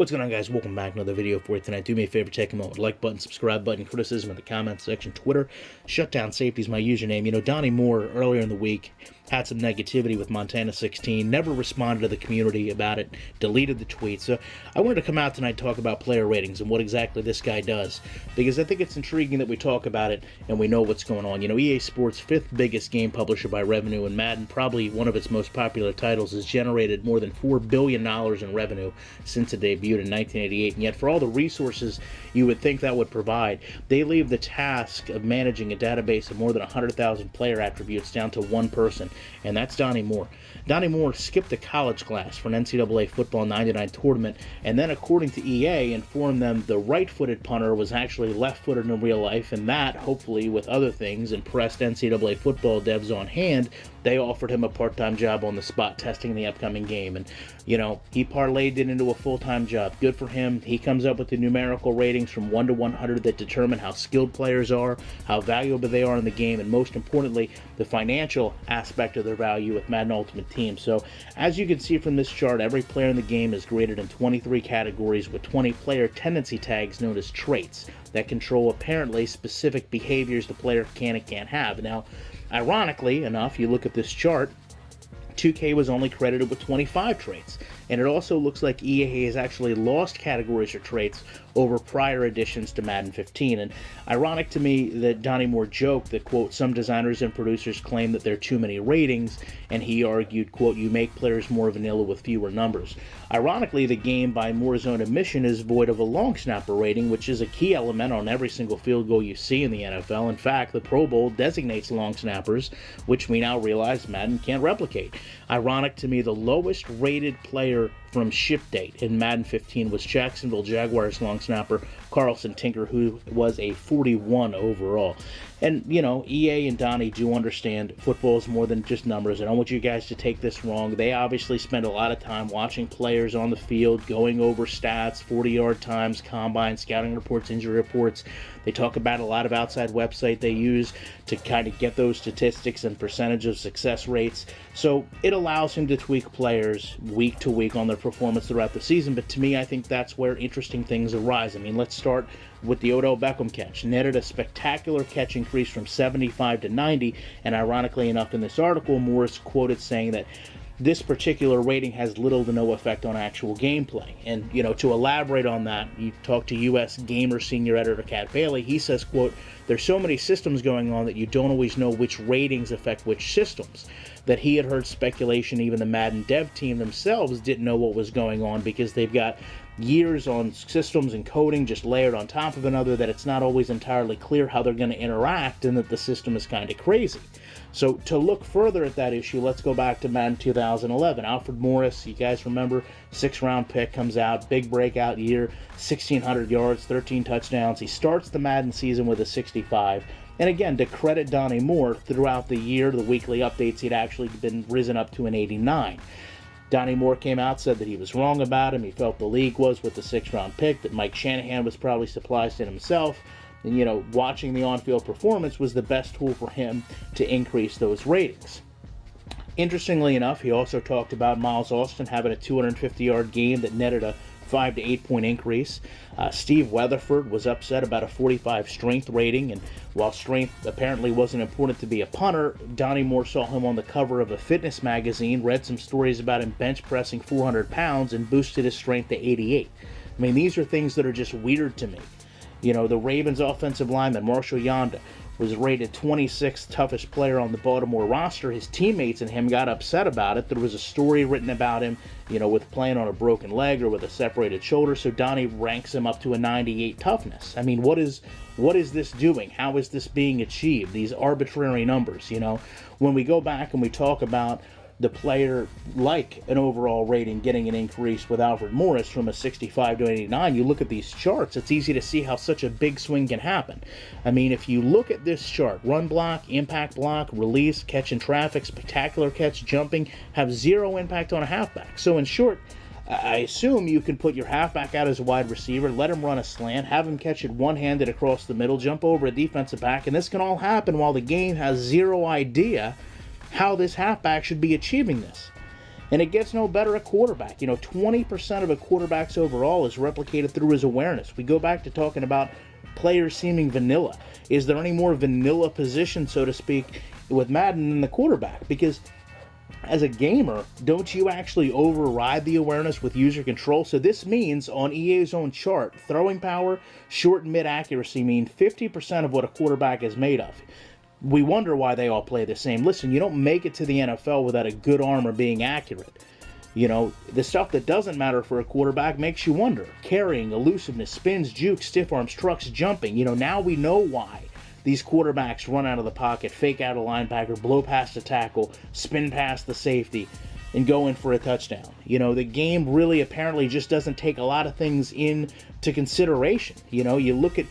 What's going on, guys? Welcome back to another video for you tonight. Do me a favor, take a moment, like button, subscribe button, criticism in the comments section, Twitter, Shutdown Safety is my username. You know, Donny Moore earlier in the week had some negativity with Montana 16, never responded to the community about it, deleted the tweet. So I wanted to come out tonight and talk about player ratings and what exactly this guy does, because I think it's intriguing that we talk about it and we know what's going on. You know, EA Sports' fifth biggest game publisher by revenue, and Madden, probably one of its most popular titles, has generated more than $4 billion in revenue since it debuted in 1988, and yet for all the resources you would think that would provide, they leave the task of managing a database of more than 100,000 player attributes down to one person, and that's Donny Moore. Donny Moore skipped a college class for an NCAA football 99 tournament, and then, according to EA, informed them the right-footed punter was actually left-footed in real life, and that, hopefully with other things, impressed NCAA football devs on hand. They offered him a part-time job on the spot testing the upcoming game, and you know, he parlayed it into a full-time job. Good for him. He comes up with the numerical ratings from 1 to 100 that determine how skilled players are, how valuable they are in the game, and most importantly, the financial aspect of their value with Madden Ultimate Team. So as you can see from this chart, every player in the game is graded in 23 categories with 20 player tendency tags known as traits that control apparently specific behaviors the player can and can't have. Now, ironically enough, you look at this chart, 2K was only credited with 25 traits, and it also looks like EA has actually lost categories or traits over prior additions to Madden 15. And ironic to me that Donny Moore joked that, quote, some designers and producers claim that there are too many ratings, and he argued, quote, you make players more vanilla with fewer numbers. Ironically, the game, by Moore's own admission, is void of a long snapper rating, which is a key element on every single field goal you see in the NFL. In fact, the Pro Bowl designates long snappers, which we now realize Madden can't replicate. Ironic to me, the lowest rated player from ship date in Madden 15 was Jacksonville Jaguars long snapper Carlson Tinker, who was a 41 overall. And, you know, EA and Donny do understand football is more than just numbers. I don't want you guys to take this wrong. They obviously spend a lot of time watching players on the field, going over stats, 40-yard times, combine, scouting reports, injury reports. They talk about a lot of outside website they use to kind of get those statistics and percentage of success rates. So it allows him to tweak players week to week on their performance throughout the season. But to me, I think that's where interesting things arise. I mean, let's start with the Odell Beckham catch. Netted a spectacular catch increase from 75 to 90, and ironically enough, in this article, Moore is quoted saying that this particular rating has little to no effect on actual gameplay. And, you know, to elaborate on that, you talk to U.S. Gamer senior editor Cat Bailey. He says, quote, there's so many systems going on that you don't always know which ratings affect which systems. That he had heard speculation even the Madden dev team themselves didn't know what was going on because they've got years on systems and coding just layered on top of another, that it's not always entirely clear how they're going to interact, and that the system is kind of crazy. So to look further at that issue, let's go back to Madden 2011. Alfred Morris, you guys remember, 6th-round pick, comes out, big breakout year, 1,600 yards, 13 touchdowns. He starts the Madden season with a 65. And again, to credit Donny Moore, throughout the year, the weekly updates, he'd actually been risen up to an 89. Donny Moore came out, said that he was wrong about him. He felt the league was with the 6th-round pick, that Mike Shanahan was probably surprised in himself. And, you know, watching the on-field performance was the best tool for him to increase those ratings. Interestingly enough, he also talked about Miles Austin having a 250-yard game that netted a 5 to 8 point increase. Steve Weatherford was upset about a 45 strength rating, and while strength apparently wasn't important to be a punter, Donny Moore saw him on the cover of a fitness magazine, read some stories about him bench pressing 400 pounds, and boosted his strength to 88. I mean, these are things that are just weird to me. You know, the Ravens offensive lineman Marshall Yanda was rated 26th toughest player on the Baltimore roster. His teammates and him got upset about it. There was a story written about him, you know, with playing on a broken leg or with a separated shoulder, so Donny ranks him up to a 98 toughness. I mean, what is this doing? How is this being achieved? These arbitrary numbers, you know. When we go back and we talk about the player like an overall rating getting an increase with Alfred Morris from a 65 to 89, you look at these charts, it's easy to see how such a big swing can happen. I mean, if you look at this chart, run block, impact block, release, catch in traffic, spectacular catch, jumping, have zero impact on a halfback. So in short, I assume you can put your halfback out as a wide receiver, let him run a slant, have him catch it one-handed across the middle, jump over a defensive back, and this can all happen while the game has zero idea how this halfback should be achieving this. And it gets no better at quarterback. 20% of a quarterback's overall is replicated through his awareness. We go back to talking about players seeming vanilla. Is there any more vanilla position, so to speak, with Madden than the quarterback? Because as a gamer, don't you actually override the awareness with user control? So this means, on EA's own chart, throwing power, short and mid accuracy mean 50% of what a quarterback is made of. We wonder why they all play the same. Listen, you don't make it to the NFL without a good arm or being accurate. The stuff that doesn't matter for a quarterback makes you wonder. Carrying, elusiveness, spins, jukes, stiff arms, trucks, jumping. Now we know why these quarterbacks run out of the pocket, fake out a linebacker, blow past a tackle, spin past the safety, and go in for a touchdown. The game really apparently just doesn't take a lot of things into consideration. You look at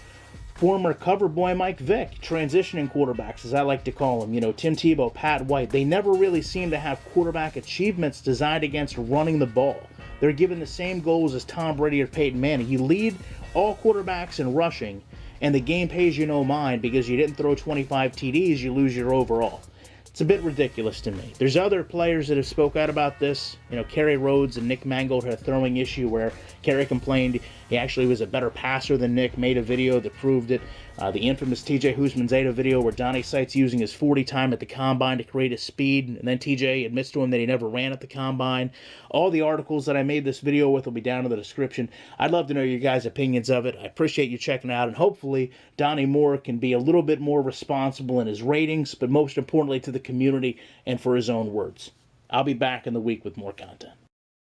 former cover boy Mike Vick, transitioning quarterbacks, as I like to call them, Tim Tebow, Pat White. They never really seem to have quarterback achievements designed against running the ball. They're given the same goals as Tom Brady or Peyton Manning. You lead all quarterbacks in rushing, and the game pays you no mind because you didn't throw 25 TDs, you lose your overall. It's a bit ridiculous to me. There's other players that have spoke out about this. Kerry Rhodes and Nick Mangold had a throwing issue where Kerry complained he actually was a better passer than Nick, made a video that proved it. The infamous TJ Husmanzada video where Donny cites using his 40 time at the combine to create his speed, and then TJ admits to him that he never ran at the combine. All the articles that I made this video with will be down in the description. I'd love to know your guys' opinions of it. I appreciate you checking it out, and hopefully Donny Moore can be a little bit more responsible in his ratings, but most importantly to the community and for his own words. I'll be back in the week with more content.